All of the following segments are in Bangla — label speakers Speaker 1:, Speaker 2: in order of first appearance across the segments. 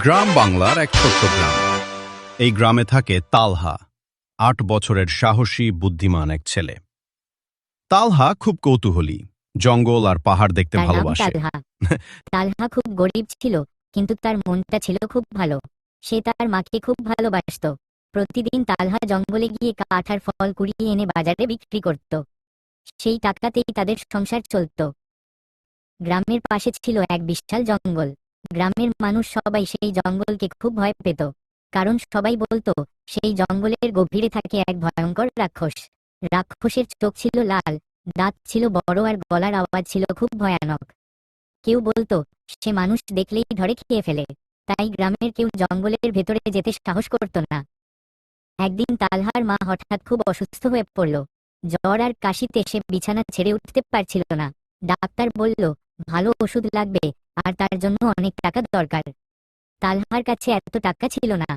Speaker 1: গ্রাম বাংলার এক ছোট্ট গ্রাম। এই গ্রামে থাকে তালহা, ৮ বছরের সাহসী বুদ্ধিমান এক ছেলে। তালহা খুব কৌতূহলী, জঙ্গল আর পাহাড় দেখতে
Speaker 2: তার নাম
Speaker 1: ভালোবাসে।
Speaker 2: তালহা। তালহা খুব গরিব ছিল, কিন্তু তার মনটা ছিল খুব ভালো। সে তার মাকে খুব ভালোবাসত। প্রতিদিন তালহা জঙ্গলে গিয়ে কাঠ আর ফল কুড়িয়ে এনে বাজারে বিক্রি করত। সেই টাকাতেই তাদের সংসার চলত। গ্রামের পাশে ছিল এক বিশাল জঙ্গল। গ্রামের মানুষ সবাই সেই জঙ্গলকে খুব ভয় পেত, কারণ সবাই বলতো সেই জঙ্গলের গভীরে থাকে এক ভয়ঙ্কর রাক্ষস। রাক্ষসের চোখ ছিল লাল, দাঁত ছিল বড় আর গলার আওয়াজ ছিল খুব ভয়ানক। কেউ বলতো সে মানুষ দেখলেই ধরে খেয়ে ফেলে, তাই গ্রামের কেউ জঙ্গলের ভেতরে যেতে সাহস করত না। একদিন তালহার মা হঠাৎ খুব অসুস্থ হয়ে পড়ল। জ্বর আর কাশিতে সে বিছানা ছেড়ে উঠতে পারছিল না। ডাক্তার বলল ভালো ওষুধ লাগবে, আর তার জন্য অনেক টাকা দরকার। তালহার কাছে এত টাকা ছিল না।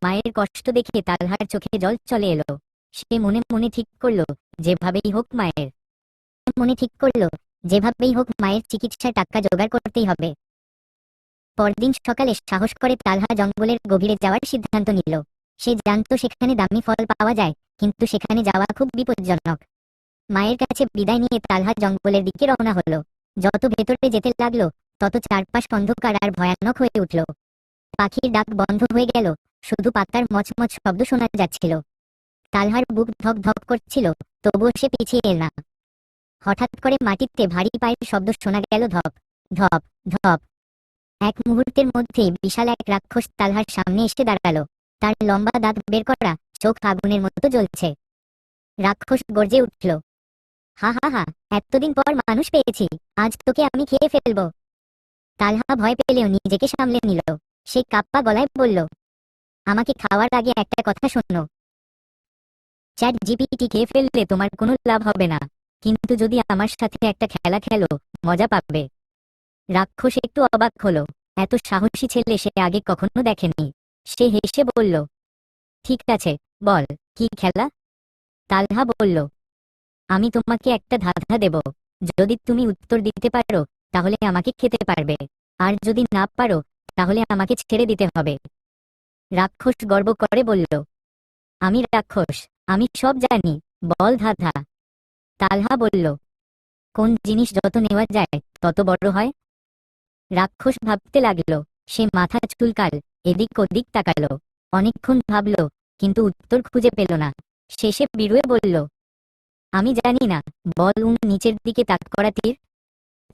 Speaker 2: মায়ের কষ্ট দেখে তালহার চোখে জল চলে এলো। সে মনে মনে ঠিক করলো যেভাবেই হোক মায়ের চিকিৎসার টাকা জোগাড় করতেই হবে। পরদিন সকালে সাহস করে তালহা জঙ্গলের গভীরে যাওয়ার সিদ্ধান্ত নিল। সে জানতো সেখানে দামি ফল পাওয়া যায়, কিন্তু সেখানে যাওয়া খুব বিপজ্জনক। মায়ের কাছে বিদায় নিয়ে তালহা জঙ্গলের দিকে রওনা হলো। যত ভেতরে যেতে লাগলো, তত চারপাশ অন্ধকার আর ভয়ানক হয়ে উঠল। পাখির ডাক বন্ধ হয়ে গেল, শুধু পাতার মচমচ শব্দ শোনা যাচ্ছিল। তালহার বুক ধক ধক করছিল, তবুও সে পিছিয়ে এল না। হঠাৎ করে মাটিতে ভারী পায়ের শব্দ শোনা গেল, ধপ ধপ ধপ। এক মুহূর্তের মধ্যেই বিশাল এক রাক্ষস তালহার সামনে এসে দাঁড়ালো। তার লম্বা দাঁত বের করা, চোখ আগুনের মতো জ্বলছে। রাক্ষস গর্জে উঠল, হা হা হা, এতদিন পর মানুষ পেয়েছি, আজ তোকে আমি খেয়ে ফেলবো। তালহা ভয় পেলেও নিজেকে সামলে নিল। সে কাঁপা গলায় বলল, আমাকে খাওয়ার আগে একটা কথা শোনো। চ্যাট জিপিটি খেয়ে ফেললে তোমার কোনো লাভ হবে না, কিন্তু যদি আমার সাথে একটা খেলা খেলো, মজা পাবে। রাক্ষস একটু অবাক হলো। এত সাহসী ছেলে সে আগে কখনো দেখেনি। সে হেসে বলল, ঠিক আছে, বল, কি খেলা? তালহা বলল, আমি তোমাকে একটা ধাঁধা দেব। যদি তুমি উত্তর দিতে পারো, তাহলে আমাকে খেতে পারবে, আর যদি না পারো, তাহলে আমাকে ছেড়ে দিতে হবে। রাক্ষস গর্ব করে বলল, আমি রাক্ষস, আমি সব জানি, বল ধাঁধা। তালহা বলল, কোন জিনিস যত নেওয়া যায় তত বড় হয়? রাক্ষস ভাবতে লাগল। সে মাথা চুলকাল, এদিক ওদিক তাকালো, অনেকক্ষণ ভাবল, কিন্তু উত্তর খুঁজে পেল না। শেষে বিড়ুয়ে বলল, আমি জানি না, বল। নিচের দিকে তাক করা তীর।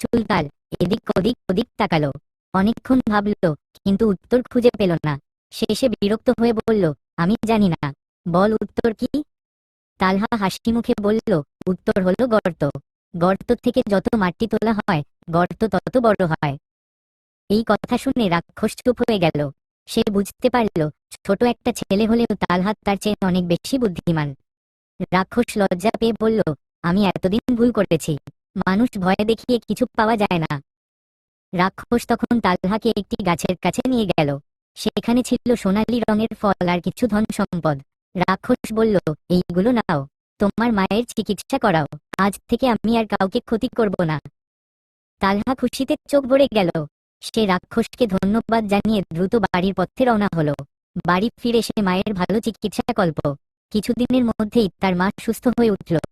Speaker 2: চুলকাল, এদিক ওদিক ওদিক তাকালো, অনেকক্ষণ ভাবল, কিন্তু উত্তর খুঁজে পেল না। শেষে বিরক্ত হয়ে বলল, আমি জানি না, বল উত্তর কি? তালহা হাসি মুখে বলল, উত্তর হলো গর্ত। গর্ত থেকে যত মাটি তোলা হয়, গর্ত তত বড় হয়। এই কথা শুনে রাক্ষস চুপ হয়ে গেল। সে বুঝতে পারল, ছোট একটা ছেলে হলেও তালহা তার চেয়ে অনেক বেশি বুদ্ধিমান। রাক্ষস লজ্জা পেয়ে বলল, আমি এতদিন ভুল করেছি। মানুষ ভয় দেখিয়ে কিছু পাওয়া যায় না। রাক্ষস তখন তালহাকে একটি গাছের কাছে নিয়ে গেল। সেখানে ছিল সোনালী রঙের ফল আর কিছু ধন সম্পদ। রাক্ষস বলল, এইগুলো নাও, তোমার মায়ের চিকিৎসা করাও। আজ থেকে আমি আর কাউকে ক্ষতি করব না। তালহা খুশিতে চোখ ভরে গেল। সে রাক্ষসকে ধন্যবাদ জানিয়ে দ্রুত বাড়ির পথে রওনা হলো। বাড়ি ফিরে সে মায়ের ভালো চিকিৎসা করল। কিছুদিনের মধ্যেই তার মা সুস্থ হয়ে উঠল।